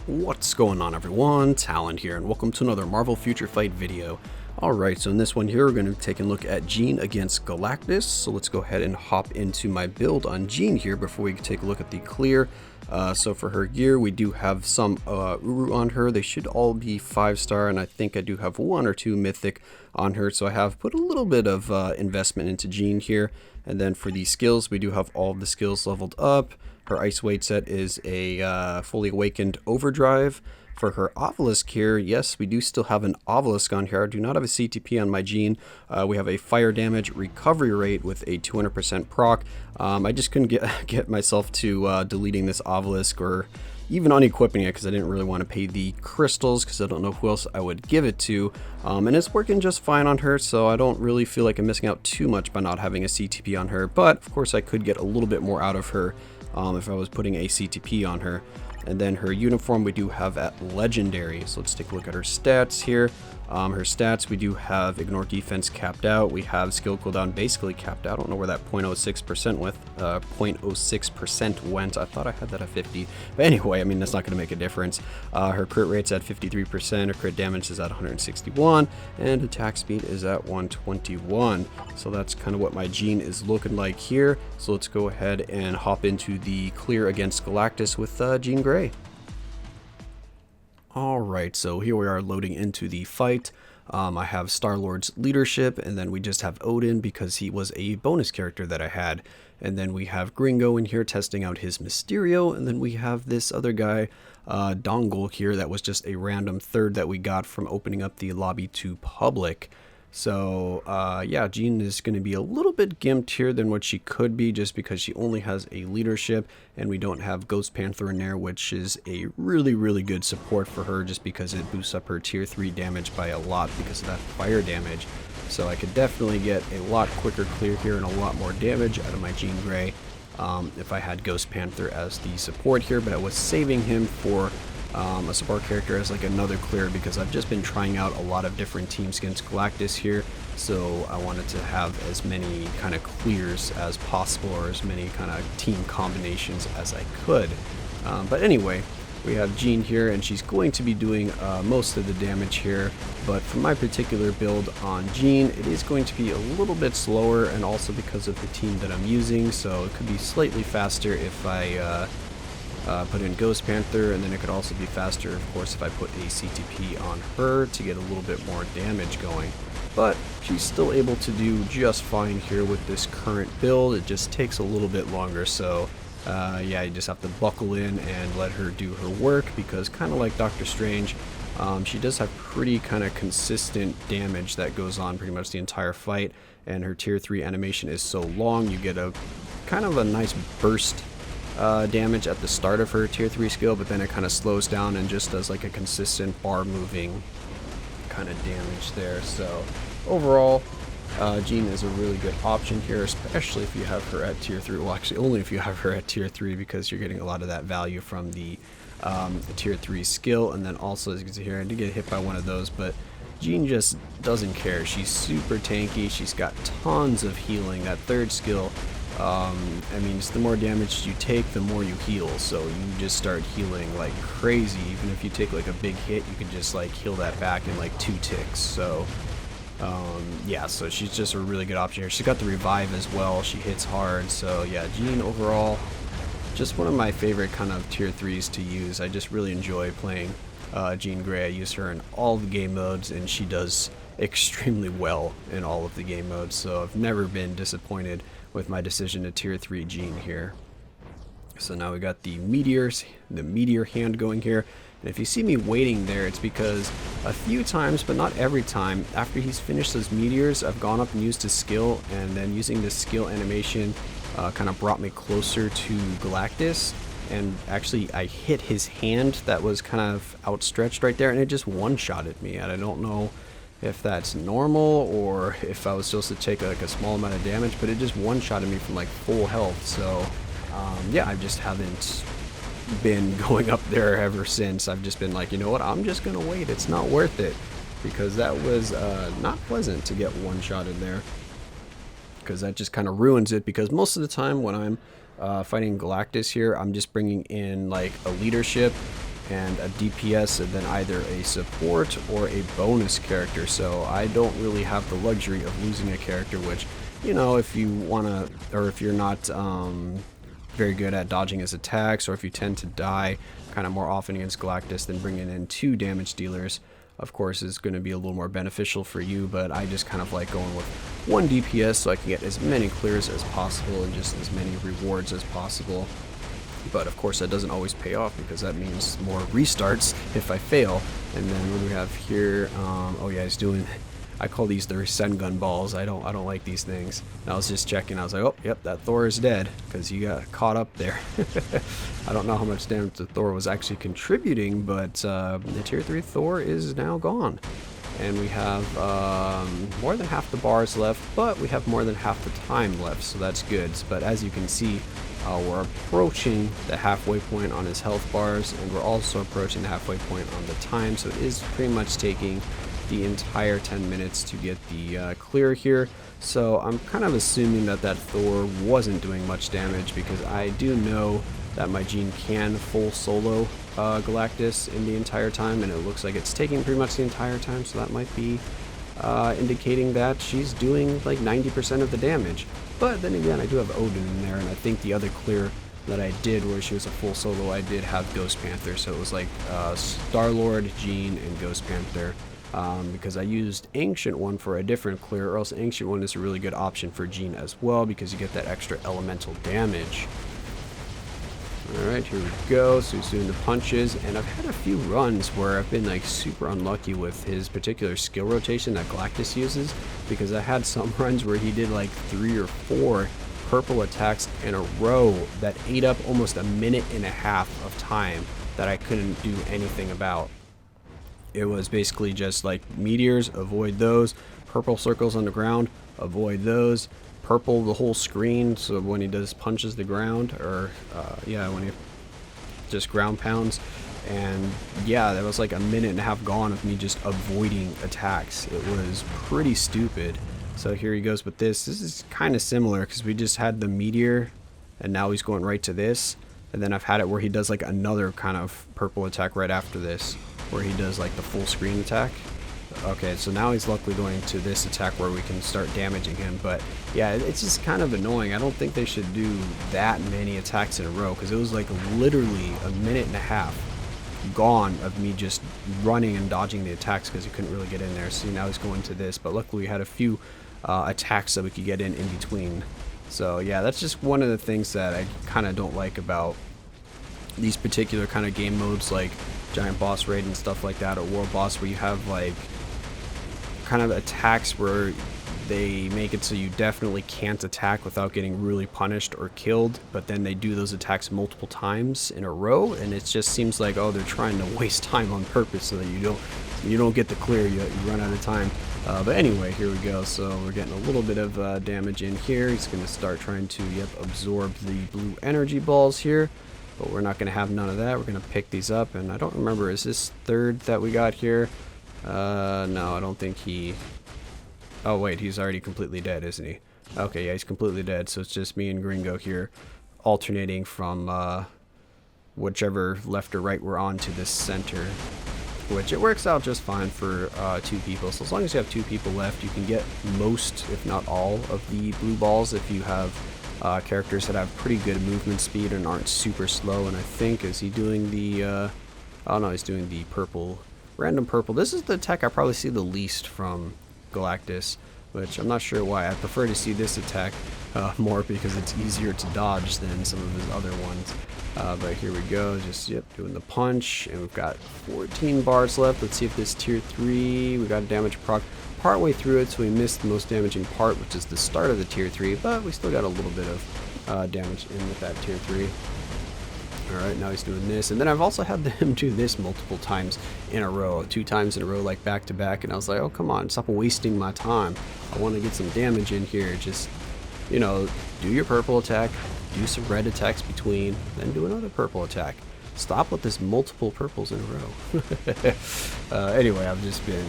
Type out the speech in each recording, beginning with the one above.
What's going on, everyone? Talen here, and welcome to another Marvel Future Fight video. Alright, so in this one here, we're going to take a look at Jean against Galactus. So let's go ahead and hop into my build on Jean here before we take a look at the clear. So for her gear, we do have some Uru on her. They should all be 5-star, and I think I do have 1 or 2 mythic on her. So I have put a little bit of investment into Jean here. And then for the skills, we do have all of the skills leveled up. Her ice weight set is a fully awakened overdrive. For her obelisk here, yes, we do still have an obelisk on here. I do not have a CTP on my Jean. We have a fire damage recovery rate with a 200% proc. I just couldn't get myself to deleting this obelisk or even unequipping it because I didn't really want to pay the crystals because I don't know who else I would give it to. And it's working just fine on her, so I don't really feel like I'm missing out too much by not having a CTP on her. But of course I could get a little bit more out of her if I was putting a CTP on her. And then her uniform we do have at legendary. So let's take a look at her stats here. Her stats, we do have ignore defense capped out. We have skill cooldown basically capped out. I don't know where that 0.06% with 0.06% went. I thought I had that at 50. But anyway, I mean, that's not going to make a difference. Her crit rate's at 53%. Her crit damage is at 161. And attack speed is at 121. So that's kind of what my Jean is looking like here. So let's go ahead and hop into the clear against Galactus with Jean Grey. Alright, so here we are loading into the fight. I have Star-Lord's leadership, and then we just have Odin because he was a bonus character that I had. And then we have Gringo in here testing out his Mysterio, and then we have this other guy, Dongle here, that was just a random third that we got from opening up the lobby to public. So, yeah, Jean is going to be a little bit gimped here than what she could be just because she only has a leadership and we don't have Ghost Panther in there, which is a really, really good support for her just because it boosts up her tier 3 damage by a lot because of that fire damage. So I could definitely get a lot quicker clear here and a lot more damage out of my Jean Grey if I had Ghost Panther as the support here, but I was saving him for a support character as like another clear because I've just been trying out a lot of different teams against Galactus here, so I wanted to have as many kind of clears as possible or as many kind of team combinations as I could. But anyway, we have Jean here and she's going to be doing most of the damage here, but for my particular build on Jean, it is going to be a little bit slower and also because of the team that I'm using, so it could be slightly faster if I put in Ghost Panther, and then it could also be faster, of course, if I put a CTP on her to get a little bit more damage going. But she's still able to do just fine here with this current build. It just takes a little bit longer, so yeah, you just have to buckle in and let her do her work because kind of like Doctor Strange, she does have pretty kind of consistent damage that goes on pretty much the entire fight, and her tier 3 animation is so long, you get a kind of a nice burst damage at the start of her tier 3 skill, but then it kind of slows down and just does like a consistent bar moving kind of damage there. So overall, Jean is a really good option here, especially if you have her at tier 3. Well, actually only if you have her at tier 3 because you're getting a lot of that value from the tier 3 skill. And then also, as you can see here, I did get hit by one of those, but Jean just doesn't care. She's super tanky. She's got tons of healing. That third skill, I mean, just the more damage you take, the more you heal, so you just start healing like crazy. Even if you take like a big hit, you can just like heal that back in like 2 ticks. So yeah, so she's just a really good option here. She's got the revive as well. She hits hard, so yeah, Jean overall just one of my favorite kind of tier 3s to use. I just really enjoy playing Jean Grey. I use her in all the game modes and she does extremely well in all of the game modes, so I've never been disappointed with my decision to tier 3 Jean here. So now we got the meteor hand going here, and if you see me waiting there, it's because a few times, but not every time, after he's finished those meteors, I've gone up and used his skill, and then using this skill animation kind of brought me closer to Galactus, and actually I hit his hand that was kind of outstretched right there, and it just one-shotted me, and I don't know if that's normal or if I was supposed to take like a small amount of damage, but it just one-shotted me from like full health. So yeah, I just haven't been going up there ever since. I've just been like, you know what, I'm just gonna wait, it's not worth it, because that was not pleasant to get one-shotted there, because that just kind of ruins it. Because most of the time when I'm fighting Galactus here, I'm just bringing in like a leadership and a DPS, and then either a support or a bonus character. So I don't really have the luxury of losing a character, which, you know, if you want to, or if you're not very good at dodging his attacks, or if you tend to die kind of more often against Galactus, then bringing in 2 damage dealers, of course, is going to be a little more beneficial for you. But I just kind of like going with 1 DPS so I can get as many clears as possible and just as many rewards as possible. But of course that doesn't always pay off, because that means more restarts if I fail. And then what do we have here? Oh yeah, he's doing, I call these the Rasengan balls. I don't like these things. And I was just checking. I was like, oh yep, that Thor is dead, because you got caught up there. I don't know how much damage the Thor was actually contributing, but the tier 3 Thor is now gone. And we have more than half the bars left, but we have more than half the time left, so that's good. But as you can see, we're approaching the halfway point on his health bars, and we're also approaching the halfway point on the time, so it is pretty much taking the entire 10 minutes to get the clear here. So I'm kind of assuming that that Thor wasn't doing much damage, because I do know that my Jean can full solo Galactus in the entire time, and it looks like it's taking pretty much the entire time, so that might be indicating that she's doing like 90% of the damage. But then again, I do have Odin in there, and I think the other clear that I did where she was a full solo, I did have Ghost Panther, so it was like Star-Lord, Jean, and Ghost Panther, because I used Ancient One for a different clear, or else Ancient One is a really good option for Jean as well, because you get that extra elemental damage. Alright, here we go. So he's doing the punches, and I've had a few runs where I've been like super unlucky with his particular skill rotation that Galactus uses, because I had some runs where he did like 3 or 4 purple attacks in a row that ate up almost a minute and a half of time that I couldn't do anything about. It was basically just like meteors, avoid those, purple circles on the ground, avoid those, purple the whole screen, so when he does punches the ground, or yeah, when he just ground pounds. And yeah, that was like a minute and a half gone of me just avoiding attacks. It was pretty stupid. So here he goes with this. This is kind of similar, because we just had the meteor and now he's going right to this, and then I've had it where he does like another kind of purple attack right after this, where he does like the full screen attack. Okay, so now he's luckily going to this attack where we can start damaging him. But yeah, it's just kind of annoying. I don't think they should do that many attacks in a row, because it was like literally a minute and a half gone of me just running and dodging the attacks because he couldn't really get in there. See, now he's going to this, but luckily we had a few attacks that we could get in between. So yeah, that's just one of the things that I kind of don't like about these particular kind of game modes, like Giant Boss Raid and stuff like that, or World Boss, where you have like kind of attacks where they make it so you definitely can't attack without getting really punished or killed, but then they do those attacks multiple times in a row, and it just seems like, oh, they're trying to waste time on purpose so that you don't get the clear, you run out of time. But anyway, here we go. So we're getting a little bit of damage in here. He's going to start trying to absorb the blue energy balls here, but we're not going to have none of that. We're going to pick these up, and I don't remember, is this third that we got here? No, I don't think he... Oh wait, he's already completely dead, isn't he? Okay, yeah, he's completely dead, so it's just me and Gringo here alternating from whichever left or right we're on to this center, which it works out just fine for 2 people. So as long as you have 2 people left, you can get most, if not all, of the blue balls if you have characters that have pretty good movement speed and aren't super slow. And I think, is he doing the... oh no, he's doing the purple, random purple. This is the attack I probably see the least from Galactus, which I'm not sure why. I prefer to see this attack more, because it's easier to dodge than some of his other ones. But here we go, just doing the punch, and we've got 14 bars left. Let's see if this tier 3, we got a damage proc partway through it, so we missed the most damaging part, which is the start of the tier 3, but we still got a little bit of damage in with that tier 3. Alright, now he's doing this, and then I've also had him do this multiple times in a row, 2 times in a row, like back to back, and I was like, oh come on, stop wasting my time. I want to get some damage in here. Just, you know, do your purple attack, do some red attacks between, then do another purple attack. Stop with this multiple purples in a row. Anyway, I've just been,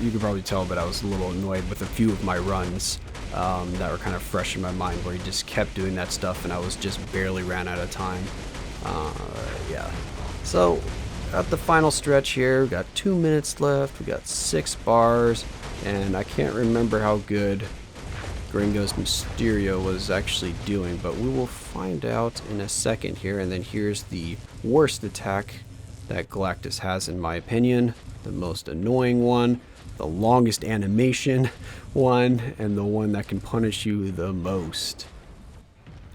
you could probably tell, but I was a little annoyed with a few of my runs that were kind of fresh in my mind, where he just kept doing that stuff and I was just barely ran out of time. Yeah. So, at the final stretch here, we got 2 minutes left, we got 6 bars, and I can't remember how good Gringo's Mysterio was actually doing, but we will find out in a second here. And then here's the worst attack that Galactus has, in my opinion, the most annoying one, the longest animation one, and the one that can punish you the most.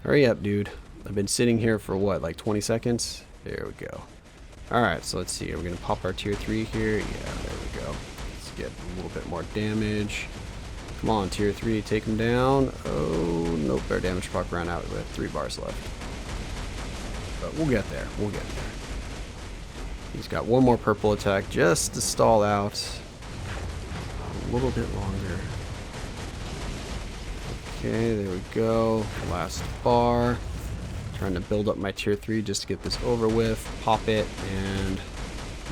Hurry up, dude. I've been sitting here for what, like 20 seconds? There we go. Alright, so let's see. We're going to pop our tier 3 here. Yeah, there we go. Let's get a little bit more damage. Come on, tier 3, take him down. Oh, nope, our damage proc ran out with 3 bars left. But we'll get there. We'll get there. He's got one more purple attack just to stall out a little bit longer. Okay, there we go. Last bar. Trying to build up my tier 3 just to get this over with. Pop it, and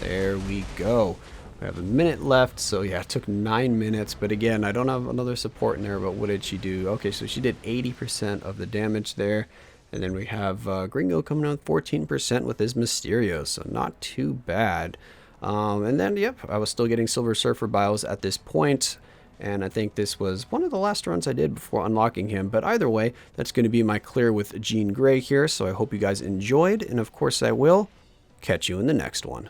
there we go. We have a minute left, so yeah, it took 9 minutes, but again, I don't have another support in there, but what did she do? Okay, so she did 80% of the damage there, and then we have Gringo coming out 14% with his Mysterio, so not too bad. And then, yep, I was still getting Silver Surfer bios at this point, and I think this was one of the last runs I did before unlocking him, but either way, that's going to be my clear with Jean Grey here, so I hope you guys enjoyed, and of course I will catch you in the next one.